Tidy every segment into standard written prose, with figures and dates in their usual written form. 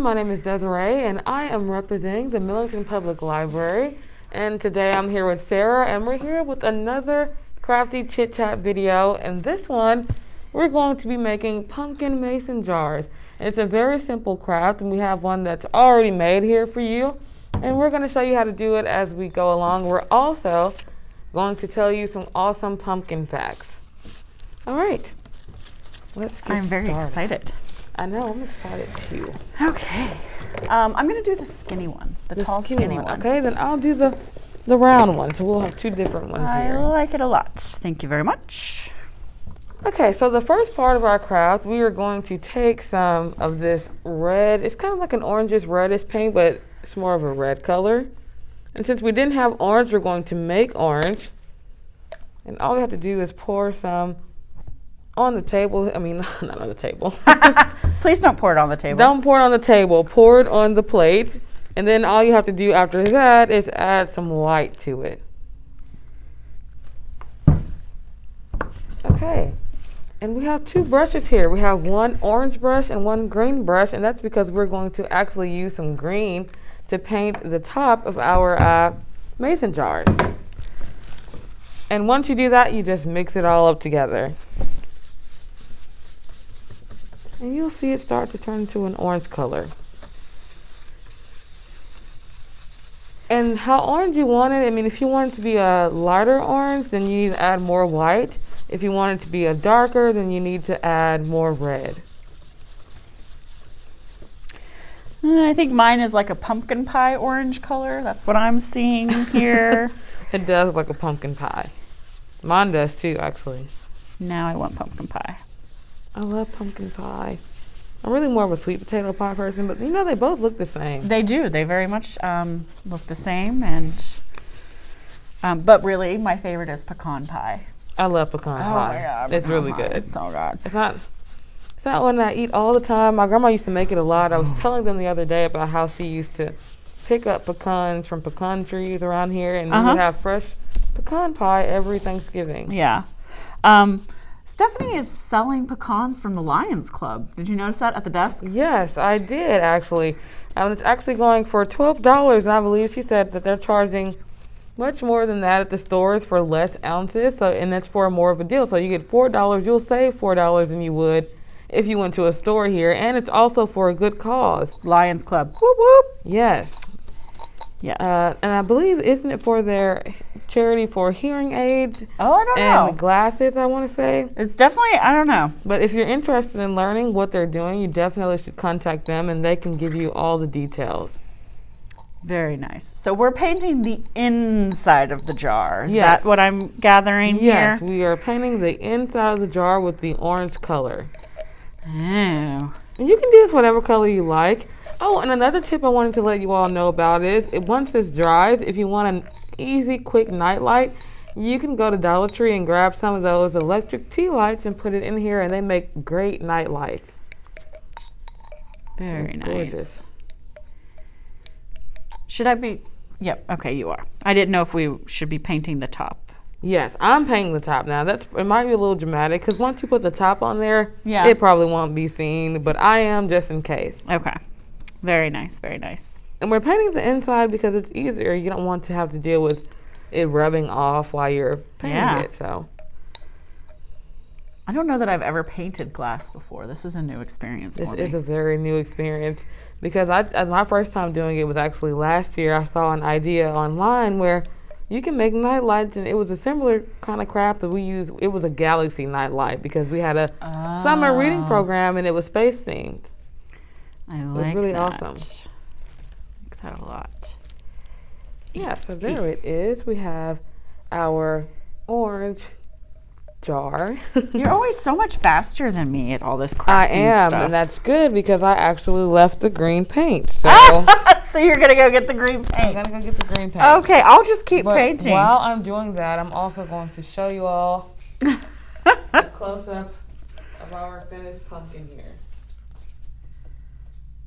my name is Dezarre, and I am representing the Millington Public Library. And today I'm here with Sarah, and we're here with another Crafty Chit Chat video. And this one, we're going to be making pumpkin mason jars. It's a very simple craft, and we have one that's already made here for you. And we're going to show you how to do it as we go along. We're also going to tell you some awesome pumpkin facts. All right, let's get started. I'm very excited. I know, I'm excited too. Okay. I'm going to do the skinny one, the tall skinny one. Okay, then I'll do the round one, so we'll have two different ones here. I like it a lot. Thank you very much. Okay, so the first part of our craft, we are going to take some of this red. It's kind of like an orangish reddish paint, but it's more of a red color. And since we didn't have orange, we're going to make orange. And all we have to do is pour some on the table. I mean, not on the table. Please don't pour it on the table. Don't pour it on the table. Pour it on the plate. And then all you have to do after that is add some white to it. Okay. And we have two brushes here. We have one orange brush and one green brush. And that's because we're going to actually use some green to paint the top of our mason jars. And once you do that, you just mix it all up together. And you'll see it start to turn into an orange color. And how orange you want it, I mean, if you want it to be a lighter orange, then you need to add more white. If you want it to be a darker, then you need to add more red. I think mine is like a pumpkin pie orange color. That's what I'm seeing here. It does look like a pumpkin pie. Mine does too, actually. Now I want pumpkin pie. I love pumpkin pie. I'm really more of a sweet potato pie person, but you know, they both look the same. They do. They very much look the same. And but really, my favorite is pecan pie. I love pecan pie. Oh my God, it's really pie. good. It's so good. It's not one that I eat all the time. My grandma used to make it a lot. I was telling them the other day about how she used to pick up pecans from pecan trees around here, and we would have fresh pecan pie every Thanksgiving. Yeah. Stephanie is selling pecans from the Lions Club. Did you notice that at the desk? Yes, I did actually. It's actually going for $12, and I believe she said that they're charging much more than that at the stores for less ounces. So, and that's for more of a deal. So you get $4. You'll save $4 than you would if you went to a store here, and it's also for a good cause. Lions Club. Whoop whoop. Yes. Yes. And I believe, isn't it for their charity for hearing aids? Oh, I don't know. And glasses, I want to say. It's definitely, I don't know. But if you're interested in learning what they're doing, you definitely should contact them, and they can give you all the details. Very nice. So we're painting the inside of the jar. Is Yes. that what I'm gathering here? Yes, we are painting the inside of the jar with the orange color. Oh. And you can do this whatever color you like. Oh, and another tip I wanted to let you all know about is, once this dries, if you want an easy, quick night light, you can go to Dollar Tree and grab some of those electric tea lights and put it in here, and they make great night lights. Very nice. Gorgeous. Should I be? Yep. Okay, you are. I didn't know if we should be painting the top. Yes, I'm painting the top now. It might be a little dramatic because once you put the top on there, Yeah. it probably won't be seen, but I am just in case. Okay. Very nice. Very nice. And we're painting the inside because it's easier. You don't want to have to deal with it rubbing off while you're painting it. So I don't know that I've ever painted glass before. This is a new experience for me. This is a very new experience because my first time doing it was actually last year. I saw an idea online where you can make night lights, and it was a similar kind of craft that we used. It was a galaxy night light because we had a summer reading program, and it was space themed. I like that. It was really awesome. I like that a lot. Yeah, so there it is. We have our orange jar. You're always so much faster than me at all this crafting I am, stuff. and that's good because I actually left the green paint. So So you're going to go get the green paint. I'm going to go get the green paint. Okay, I'll just keep But painting. while I'm doing that, I'm also going to show you all a close-up of our finished pumpkin here.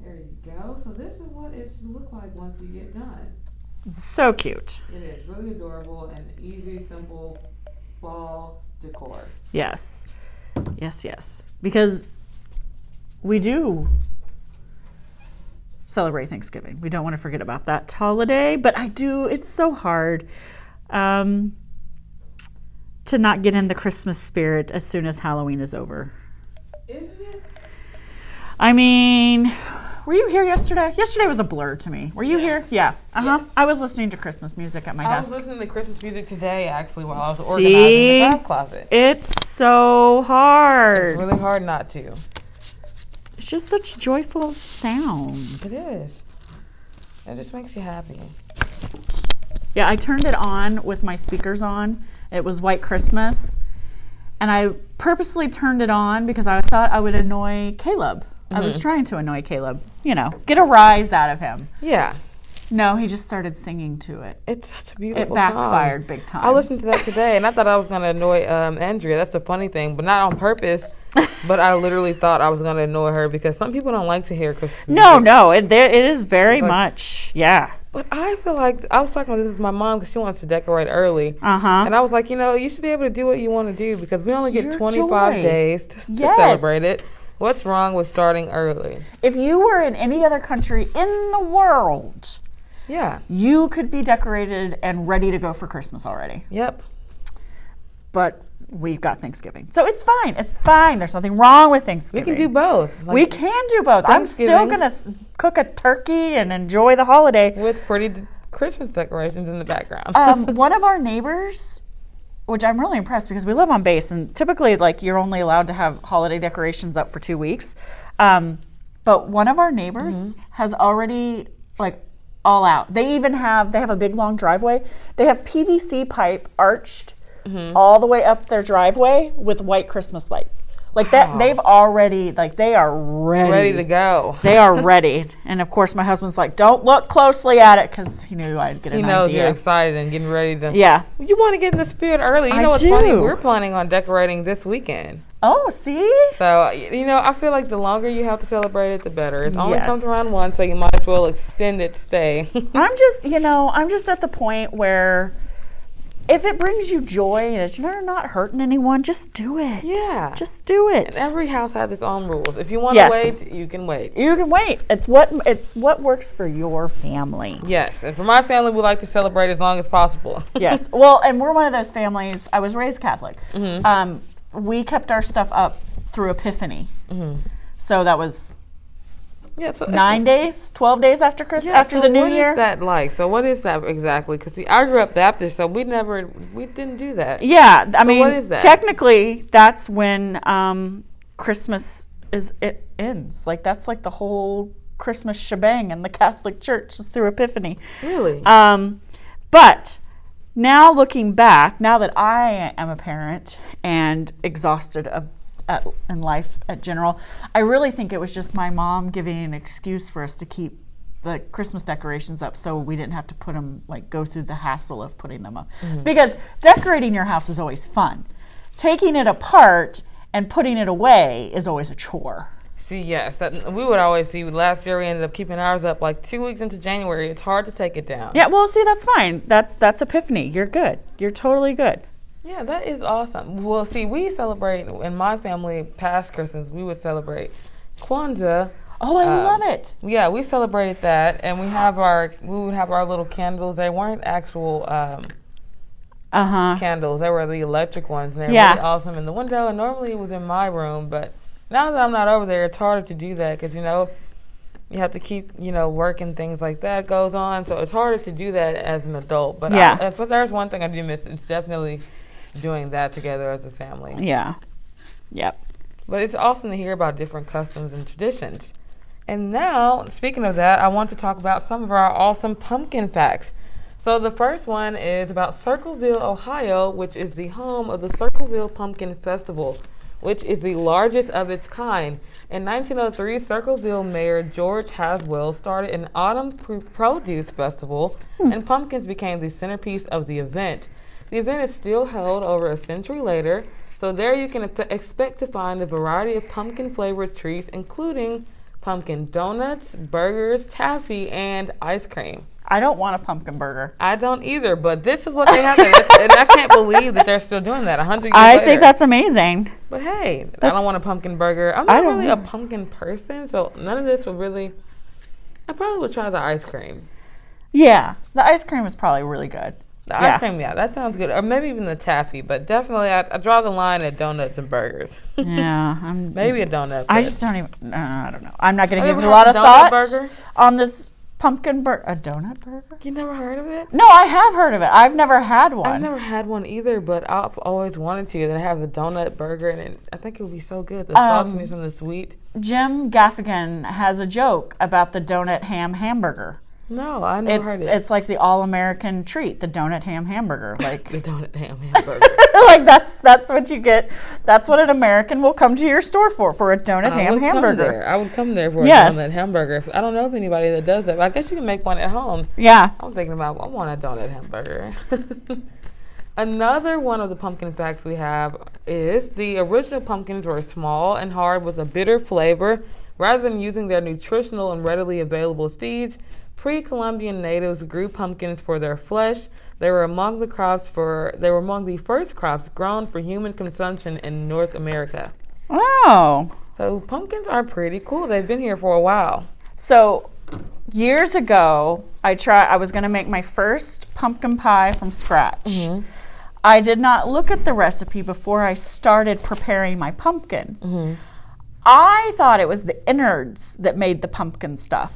There you go. So this is what it should look like once you get done. So cute. It is really adorable and easy, simple fall decor. Yes. Yes, yes. Because we do celebrate Thanksgiving. We don't want to forget about that holiday, but it's so hard to not get in the Christmas spirit as soon as Halloween is over. Isn't it? I mean, were you here yesterday? Yesterday was a blur to me. Were you here? Yeah. Yes. I was listening to Christmas music at my desk. I was listening to Christmas music today, actually, while I was organizing the craft closet. It's so hard. It's really hard not to. It's just such joyful sounds. It is. It just makes you happy. Yeah, I turned it on with my speakers on. It was White Christmas. And I purposely turned it on because I thought I would annoy Caleb. I was trying to annoy Caleb, get a rise out of him. Yeah. No, he just started singing to it. It's such a beautiful song. It backfired song. Big time. I listened to that today, and I thought I was going to annoy Andrea. That's the funny thing, but not on purpose. But I literally thought I was going to annoy her because some people don't like to hear Christmas music. No, it is very much, yeah. But I feel like, I was talking about this with my mom because she wants to decorate early. Uh-huh. And I was like, you should be able to do what you want to do because we only get 25 days to celebrate it. What's wrong with starting early? If you were in any other country in the world, you could be decorated and ready to go for Christmas already. Yep. But we've got Thanksgiving. So it's fine. It's fine. There's nothing wrong with Thanksgiving. We can do both. We can do both. I'm still going to cook a turkey and enjoy the holiday. With pretty Christmas decorations in the background. One of our neighbors, which I'm really impressed because we live on base, and typically, you're only allowed to have holiday decorations up for 2 weeks. But one of our neighbors has already, all out. They have a big, long driveway. They have PVC pipe arched all the way up their driveway with white Christmas lights. That, they've already, they are ready. Ready to go. They are ready. And, of course, my husband's like, don't look closely at it because he knew I'd get an idea. He knows you're excited and getting ready to. Yeah. You want to get in the spirit early. You know what's funny? We're planning on decorating this weekend. Oh, see? So, I feel like the longer you have to celebrate it, the better. It only comes around once, so you might as well extend its stay. I'm just at the point where if it brings you joy and you're not hurting anyone, just do it. Yeah. Just do it. And every house has its own rules. If you want to wait, you can wait. You can wait. It's what works for your family. Yes. And for my family, we like to celebrate as long as possible. Yes. Well, and we're one of those families. I was raised Catholic. We kept our stuff up through Epiphany. So that was 9 days, 12 days after Christmas, after the New Year. What is that like? So what is that exactly? Because I grew up Baptist, so we didn't do that. Yeah, I mean, what is that? Technically, that's when Christmas ends. That's the whole Christmas shebang in the Catholic Church is through Epiphany. Really? But now looking back, now that I am a parent and exhausted in life at general, I really think it was just my mom giving an excuse for us to keep the Christmas decorations up so we didn't have to put them, go through the hassle of putting them up. Because decorating your house is always fun. Taking it apart and putting it away is always a chore. See, yes, we would always see. Last year we ended up keeping ours up 2 weeks into January. It's hard to take it down. Yeah, well, see, that's fine. That's Epiphany. You're good. You're totally good. Yeah, that is awesome. Well, see, we celebrate, in my family, past Christmas, we would celebrate Kwanzaa. Oh, I love it. Yeah, we celebrated that, and we would have our little candles. They weren't actual candles. They were the electric ones, and they were really awesome in the window, and normally it was in my room, but now that I'm not over there, it's harder to do that because, you have to keep, work and things like that goes on, so it's harder to do that as an adult. But if there's one thing I do miss, it's definitely doing that together as a family. Yeah. Yep. But it's awesome to hear about different customs and traditions. And now, speaking of that, I want to talk about some of our awesome pumpkin facts. So the first one is about Circleville, Ohio, which is the home of the Circleville Pumpkin Festival, which is the largest of its kind. In 1903, Circleville Mayor George Haswell started an autumn produce festival, and pumpkins became the centerpiece of the event. The event is still held over a century later, so there you can expect to find a variety of pumpkin-flavored treats, including pumpkin donuts, burgers, taffy, and ice cream. I don't want a pumpkin burger. I don't either, but this is what they have. And I can't believe that they're still doing that 100 years later. I think that's amazing. But hey, I don't want a pumpkin burger. I'm not really a pumpkin person, so none of this would really I probably would try the ice cream. Yeah, the ice cream is probably really good. The ice cream, yeah, that sounds good. Or maybe even the taffy, but definitely I draw the line at donuts and burgers. Yeah, maybe a donut. I just don't even. I don't know. I'm not going to give it a Have lot you of ever had a donut thought burger? on this pumpkin burger. A donut burger? You never heard of it? No, I have heard of it. I've never had one. I've never had one either, but I've always wanted to. Then I have a donut burger, and I think it would be so good. The saltiness and the sweet. Jim Gaffigan has a joke about the donut ham hamburger. No, I never heard it. It's like the all-American treat, the donut ham hamburger. Like the donut ham hamburger. Like that's what you get. That's what an American will come to your store for a donut ham hamburger. I would come there for a donut hamburger. I don't know of anybody that does that, but I guess you can make one at home. Yeah. I'm thinking about I want a donut hamburger. Another one of the pumpkin facts we have is the original pumpkins were small and hard with a bitter flavor. Rather than using their nutritional and readily available seeds, pre-Columbian natives grew pumpkins for their flesh. They were among the first crops grown for human consumption in North America. Oh. So pumpkins are pretty cool. They've been here for a while. So years ago, I was going to make my first pumpkin pie from scratch. Mm-hmm. I did not look at the recipe before I started preparing my pumpkin. Mm-hmm. I thought it was the innards that made the pumpkin stuff.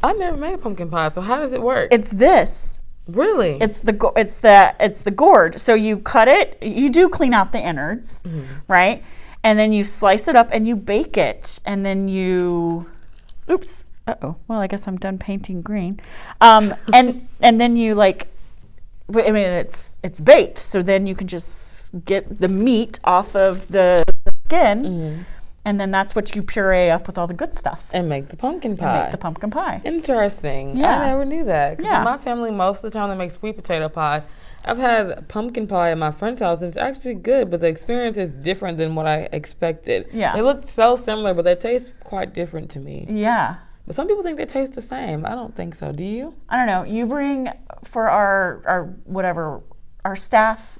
I never made a pumpkin pie, so how does it work? It's this. Really? It's the gourd. So you cut it. You do clean out the innards, right? And then you slice it up and you bake it. And then you, oops. Uh-oh. Well, I guess I'm done painting green. And then you it's baked. So then you can just get the meat off of the skin. Mm-hmm. And then that's what you puree up with all the good stuff. And make the pumpkin pie. Interesting. Yeah. I never knew that. Because in my family, most of the time they make sweet potato pie. I've had pumpkin pie at my friend's house, and it's actually good, but the experience is different than what I expected. Yeah. They look so similar, but they taste quite different to me. Yeah. But some people think they taste the same. I don't think so. Do you? I don't know. You bring, for our staff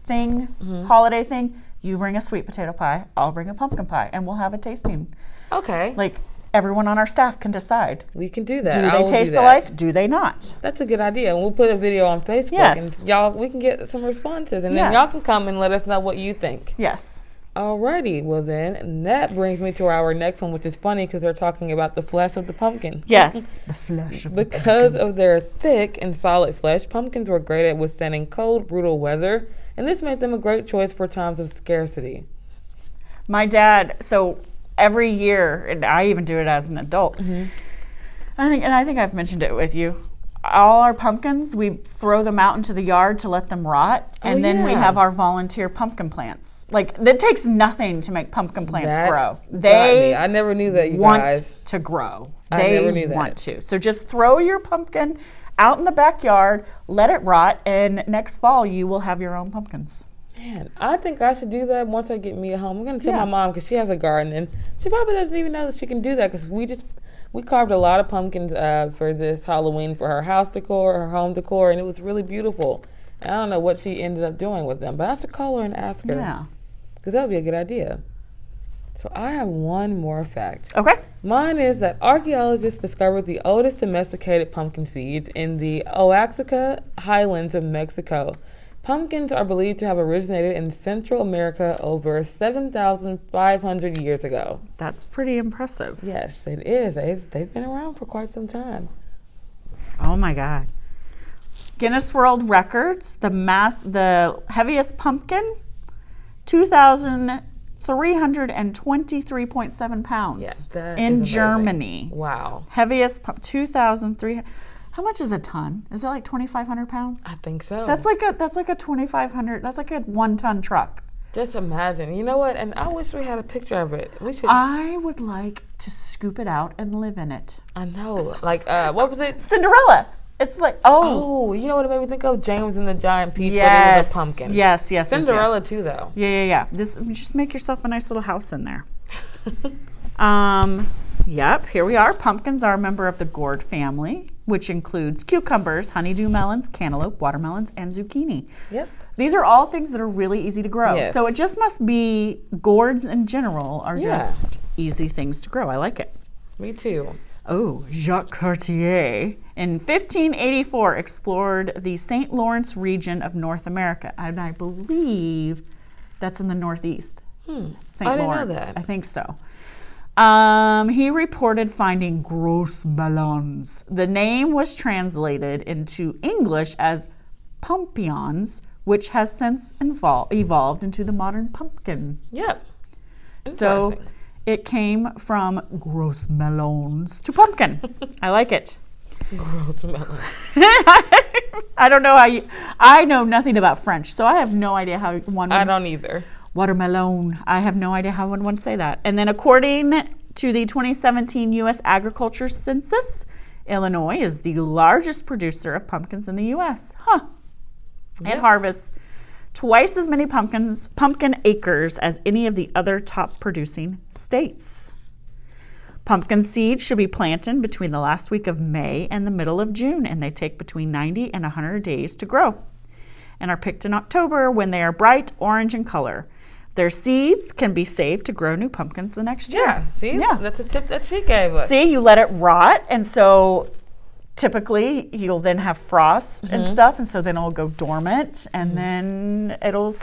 thing, holiday thing, you bring a sweet potato pie, I'll bring a pumpkin pie, and we'll have a tasting. Okay. Like, everyone on our staff can decide. We can do that. Do they taste alike? Do they not? That's a good idea. And we'll put a video on Facebook. Yes. And we can get some responses. And then y'all can come and let us know what you think. Yes. Alrighty. Well then, and that brings me to our next one, which is funny because they're talking about the flesh of the pumpkin. Yes. The flesh of the pumpkin. Because of their thick and solid flesh, pumpkins were great at withstanding cold, brutal weather. And this made them a great choice for times of scarcity. My dad, so every year, and I even do it as an adult, I think I've mentioned it with you, all our pumpkins, we throw them out into the yard to let them rot, and then we have our volunteer pumpkin plants. Like, it takes nothing to make pumpkin plants grow. I never knew that, you guys. Want to grow. I never knew that. They want to. So just throw your pumpkin out in the backyard, let it rot, and next fall you will have your own pumpkins. Man, I think I should do that once I get me a home. I'm going to tell my mom because she has a garden, and she probably doesn't even know that she can do that because we carved a lot of pumpkins for this Halloween for her house decor, her home decor, and it was really beautiful. And I don't know what she ended up doing with them, but I should call her and ask her. Yeah. Because that would be a good idea. So I have one more fact. Okay. Mine is that archaeologists discovered the oldest domesticated pumpkin seeds in the Oaxaca highlands of Mexico. Pumpkins are believed to have originated in Central America over 7,500 years ago. That's pretty impressive. Yes, it is. They've been around for quite some time. Oh my God. Guinness World Records, the heaviest pumpkin, 2,323.7 pounds in Germany. Wow. Heaviest 2,300. How much is a ton? Is it like 2,500 pounds? I think so. That's like a 2,500. That's like a 1-ton truck. Just imagine. You know what? And I wish we had a picture of it. We should. I would like to scoop it out and live in it. I know. Like what was it? Cinderella. It's like you know what it made me think of? James and the Giant Peach, but it was a pumpkin. Yes. Cinderella too, though. Yeah. Just make yourself a nice little house in there. Yep, here we are. Pumpkins are a member of the gourd family, which includes cucumbers, honeydew melons, cantaloupe, watermelons, and zucchini. Yep. These are all things that are really easy to grow. Yes. So it just must be gourds in general are just easy things to grow. I like it. Me too. Oh, Jacques Cartier in 1584 explored the St. Lawrence region of North America, and I believe that's in the Northeast. St. I didn't Lawrence. know that. I think so. He reported finding gros melons. The name was translated into English as pompions, which has since evolved into the modern pumpkin. Yep. So it came from gros melons to pumpkin. I like it. Gross melon. I don't know I know nothing about French, so I have no idea how one I don't either. watermelon. I have no idea how one would say that. And then according to the 2017 U.S. Agriculture Census, Illinois is the largest producer of pumpkins in the U.S. It harvests twice as many pumpkin acres as any of the other top producing states. Pumpkin seeds should be planted between the last week of May and the middle of June, and they take between 90 and 100 days to grow and are picked in October when they are bright orange in color. Their seeds can be saved to grow new pumpkins the next year. Yeah, see? Yeah. That's a tip that she gave us. See, you let it rot, and so typically you'll then have frost and stuff, and so then it'll go dormant, and then it'll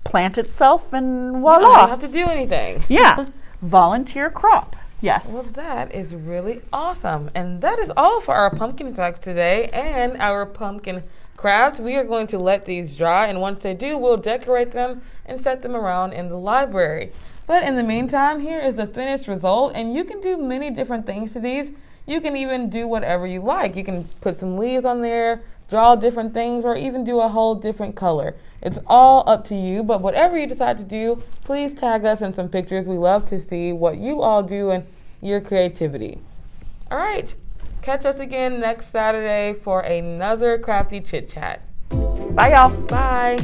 plant itself, and voila. You don't have to do anything. Yeah, volunteer crop. Yes. Well, that is really awesome. And that is all for our pumpkin facts today and our pumpkin craft. We are going to let these dry, and once they do, we'll decorate them and set them around in the library. But in the meantime, here is the finished result, and you can do many different things to these. You can even do whatever you like. You can put some leaves on there, draw different things, or even do a whole different color. It's all up to you, but whatever you decide to do, please tag us in some pictures. We love to see what you all do and your creativity. All right, catch us again next Saturday for another Crafty Chit Chat. Bye, y'all. Bye.